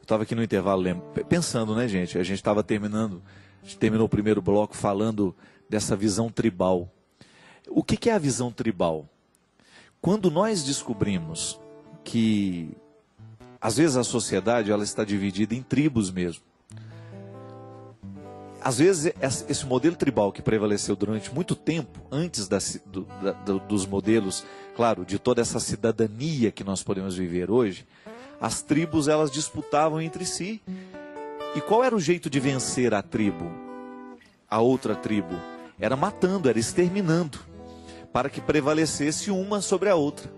estava aqui no intervalo pensando, né, gente? A gente terminou o primeiro bloco falando dessa visão tribal. O que é a visão tribal? Quando nós descobrimos que, às vezes, a sociedade ela está dividida em tribos mesmo. Às vezes, esse modelo tribal que prevaleceu durante muito tempo, antes dos modelos, claro, de toda essa cidadania que nós podemos viver hoje, as tribos elas disputavam entre si. E qual era o jeito de vencer a tribo? A outra tribo? Era matando, era exterminando, para que prevalecesse uma sobre a outra.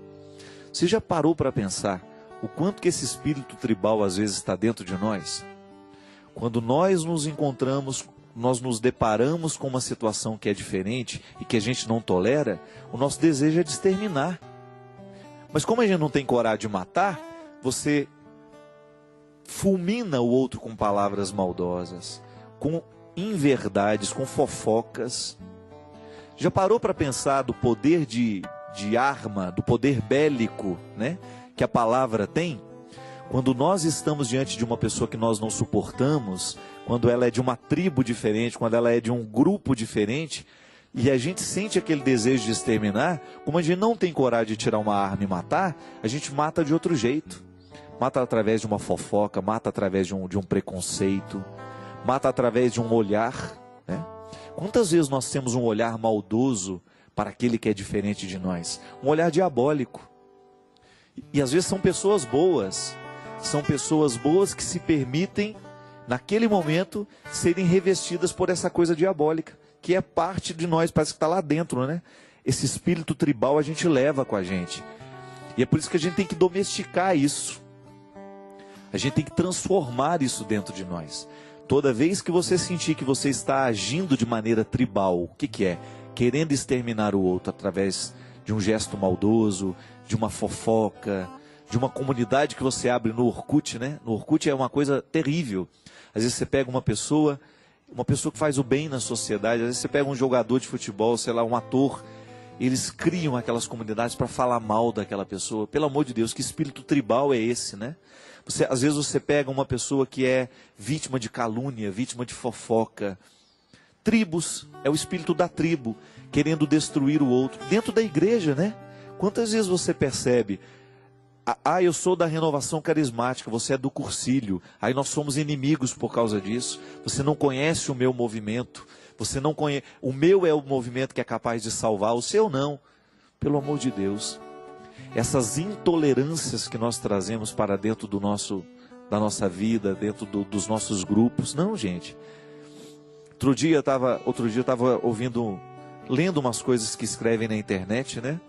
Você já parou para pensar o quanto que esse espírito tribal às vezes está dentro de nós? Quando nós nos encontramos, nós nos deparamos com uma situação que é diferente e que a gente não tolera, o nosso desejo é de exterminar. Mas como a gente não tem coragem de matar, você fulmina o outro com palavras maldosas, com inverdades, com fofocas. Já parou para pensar do poder de arma, do poder bélico, né, que a palavra tem? Quando nós estamos diante de uma pessoa que nós não suportamos, quando ela é de uma tribo diferente, quando ela é de um grupo diferente, e a gente sente aquele desejo de exterminar, como a gente não tem coragem de tirar uma arma e matar, a gente mata de outro jeito. Mata através de uma fofoca, mata através de um preconceito, mata através de um olhar, né? Quantas vezes nós temos um olhar maldoso para aquele que é diferente de nós? Um olhar diabólico. E às vezes são pessoas boas que se permitem, naquele momento, serem revestidas por essa coisa diabólica, que é parte de nós, parece que está lá dentro, né? Esse espírito tribal a gente leva com a gente. E é por isso que a gente tem que domesticar isso. A gente tem que transformar isso dentro de nós. Toda vez que você sentir que você está agindo de maneira tribal, o que é? Querendo exterminar o outro através de um gesto maldoso, de uma fofoca, de uma comunidade que você abre no Orkut, né? No Orkut é uma coisa terrível. Às vezes você pega uma pessoa que faz o bem na sociedade, às vezes você pega um jogador de futebol, sei lá, um ator, eles criam aquelas comunidades para falar mal daquela pessoa. Pelo amor de Deus, que espírito tribal é esse, né? Às vezes você pega uma pessoa que é vítima de calúnia, vítima de fofoca. Tribos, é o espírito da tribo, querendo destruir o outro. Dentro da igreja, né? Quantas vezes você percebe, eu sou da renovação carismática, você é do Cursilho, aí nós somos inimigos por causa disso. Você não conhece o meu movimento, você não conhece, o meu é o movimento que é capaz de salvar, o seu não. Pelo amor de Deus. Essas intolerâncias que nós trazemos para dentro da nossa vida, dentro dos nossos grupos. Não, gente. Outro dia eu estava lendo umas coisas que escrevem na internet, né?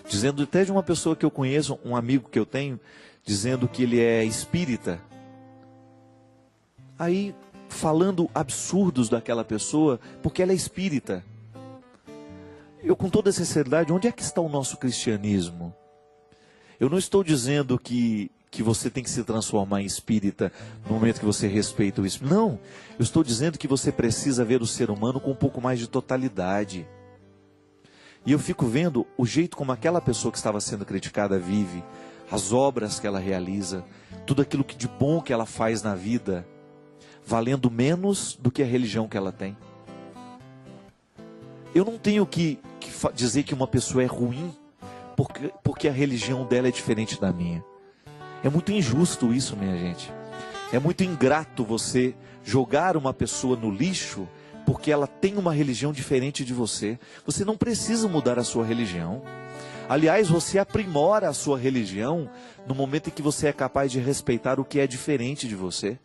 Dizendo até de uma pessoa que eu conheço, um amigo que eu tenho, dizendo que ele é espírita. Aí, falando absurdos daquela pessoa, porque ela é espírita. Eu, com toda sinceridade, onde é que está o nosso cristianismo? Eu não estou dizendo que você tem que se transformar em espírita no momento que você respeita o espírito. Não, eu estou dizendo que você precisa ver o ser humano com um pouco mais de totalidade. E eu fico vendo o jeito como aquela pessoa que estava sendo criticada vive, as obras que ela realiza, tudo aquilo que de bom que ela faz na vida, valendo menos do que a religião que ela tem. Eu não tenho que dizer que uma pessoa é ruim porque a religião dela é diferente da minha. É muito injusto isso, minha gente. É muito ingrato você jogar uma pessoa no lixo porque ela tem uma religião diferente de você. Você não precisa mudar a sua religião. Aliás, você aprimora a sua religião no momento em que você é capaz de respeitar o que é diferente de você.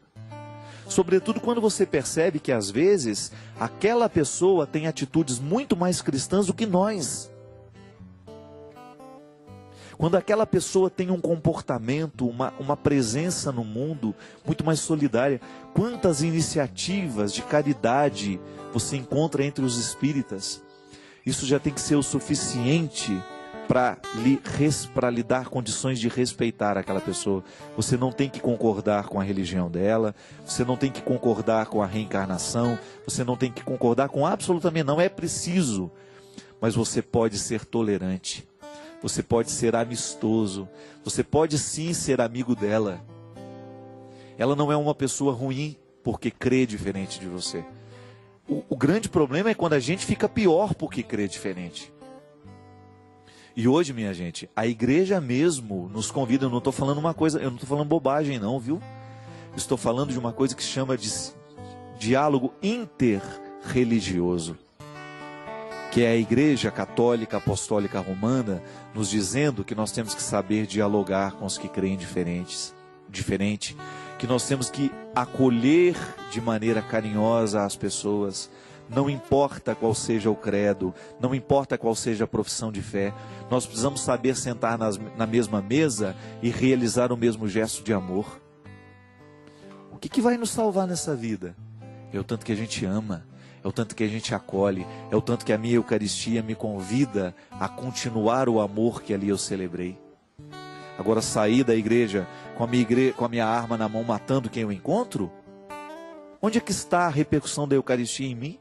Sobretudo quando você percebe que às vezes aquela pessoa tem atitudes muito mais cristãs do que nós. Quando aquela pessoa tem um comportamento, uma presença no mundo muito mais solidária. Quantas iniciativas de caridade você encontra entre os espíritas? Isso já tem que ser o suficiente para lhe dar condições de respeitar aquela pessoa. Você não tem que concordar com a religião dela, você não tem que concordar com a reencarnação, você não tem que concordar com absolutamente não, é preciso. Mas você pode ser tolerante, você pode ser amistoso, você pode sim ser amigo dela. Ela não é uma pessoa ruim porque crê diferente de você. O grande problema é quando a gente fica pior porque crê diferente. E hoje, minha gente, a igreja mesmo nos convida. Eu não estou falando uma coisa, eu não estou falando bobagem não, viu? Estou falando de uma coisa que se chama de diálogo interreligioso, que é a Igreja Católica Apostólica Romana nos dizendo que nós temos que saber dialogar com os que creem diferente, que nós temos que acolher de maneira carinhosa as pessoas, não importa qual seja o credo, não importa qual seja a profissão de fé, nós precisamos saber sentar na mesma mesa e realizar o mesmo gesto de amor. O que vai nos salvar nessa vida? É o tanto que a gente ama, é o tanto que a gente acolhe, é o tanto que a minha Eucaristia me convida a continuar o amor que ali eu celebrei. Agora, sair da igreja com a minha arma na mão, matando quem eu encontro? Onde é que está a repercussão da Eucaristia em mim?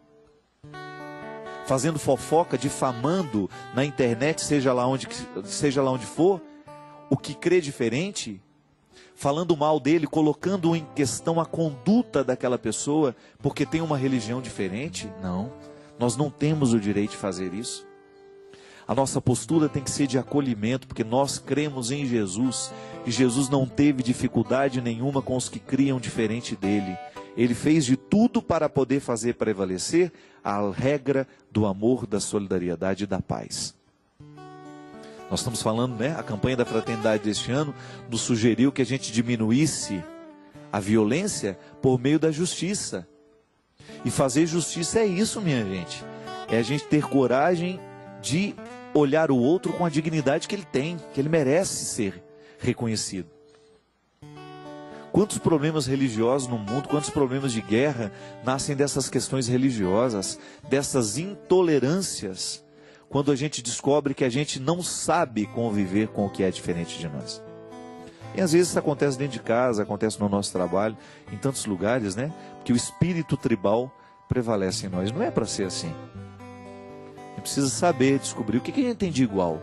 Fazendo fofoca, difamando na internet, seja lá onde for, o que crê diferente, falando mal dele, colocando em questão a conduta daquela pessoa, porque tem uma religião diferente? Não, nós não temos o direito de fazer isso. A nossa postura tem que ser de acolhimento, porque nós cremos em Jesus, e Jesus não teve dificuldade nenhuma com os que criam diferente dele. Ele fez de tudo para poder fazer prevalecer a regra do amor, da solidariedade e da paz. Nós estamos falando, né? A campanha da fraternidade deste ano nos sugeriu que a gente diminuísse a violência por meio da justiça. E fazer justiça é isso, minha gente. É a gente ter coragem de olhar o outro com a dignidade que ele tem, que ele merece ser reconhecido. Quantos problemas religiosos no mundo, quantos problemas de guerra nascem dessas questões religiosas, dessas intolerâncias, quando a gente descobre que a gente não sabe conviver com o que é diferente de nós. E às vezes isso acontece dentro de casa, acontece no nosso trabalho, em tantos lugares, né? Porque o espírito tribal prevalece em nós. Não é para ser assim. A gente precisa saber, descobrir o que a gente tem de igual.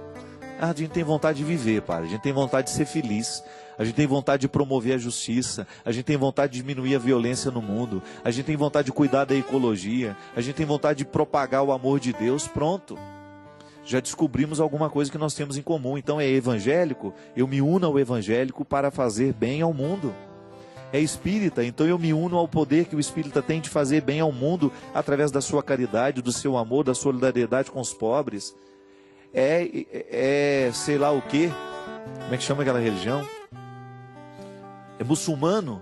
A gente tem vontade de viver, Padre. A gente tem vontade de ser feliz. A gente tem vontade de promover a justiça. A gente tem vontade de diminuir a violência no mundo. A gente tem vontade de cuidar da ecologia. A gente tem vontade de propagar o amor de Deus. Pronto. Já descobrimos alguma coisa que nós temos em comum. Então é evangélico, eu me uno ao evangélico para fazer bem ao mundo. É espírita, então eu me uno ao poder que o espírita tem de fazer bem ao mundo, através da sua caridade, do seu amor, da solidariedade com os pobres. Sei lá o quê? Como é que chama aquela religião? É muçulmano.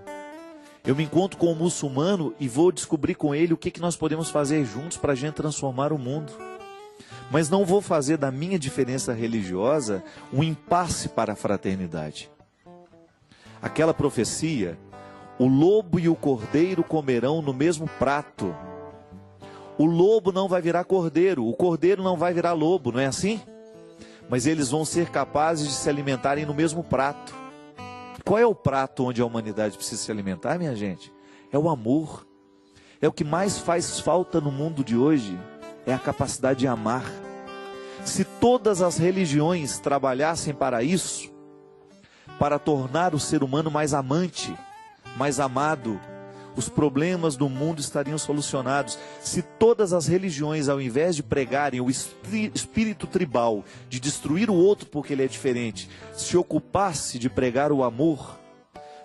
Eu me encontro com um muçulmano e vou descobrir com ele o que nós podemos fazer juntos para a gente transformar o mundo. Mas não vou fazer da minha diferença religiosa um impasse para a fraternidade. Aquela profecia, o lobo e o cordeiro comerão no mesmo prato. O lobo não vai virar cordeiro, o cordeiro não vai virar lobo, não é assim? Mas eles vão ser capazes de se alimentarem no mesmo prato. Qual é o prato onde a humanidade precisa se alimentar, minha gente? É o amor. É o que mais faz falta no mundo de hoje. É a capacidade de amar. Se todas as religiões trabalhassem para isso, para tornar o ser humano mais amante, mais amado, os problemas do mundo estariam solucionados. Se todas as religiões, ao invés de pregarem o espírito tribal, de destruir o outro porque ele é diferente, se ocupasse de pregar o amor,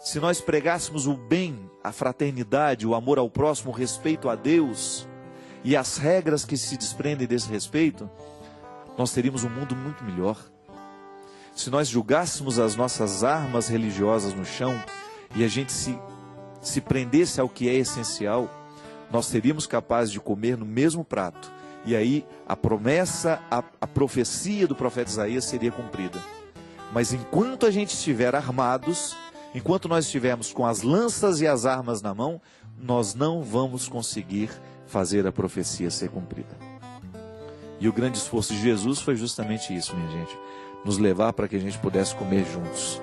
se nós pregássemos o bem, a fraternidade, o amor ao próximo, o respeito a Deus e as regras que se desprendem desse respeito, nós teríamos um mundo muito melhor. Se nós julgássemos as nossas armas religiosas no chão e a gente se prendesse ao que é essencial, nós seríamos capazes de comer no mesmo prato. E aí a promessa, a profecia do profeta Isaías seria cumprida. Mas enquanto a gente estiver armados, enquanto nós estivermos com as lanças e as armas na mão, nós não vamos conseguir fazer a profecia ser cumprida. E o grande esforço de Jesus foi justamente isso, minha gente. Nos levar para que a gente pudesse comer juntos.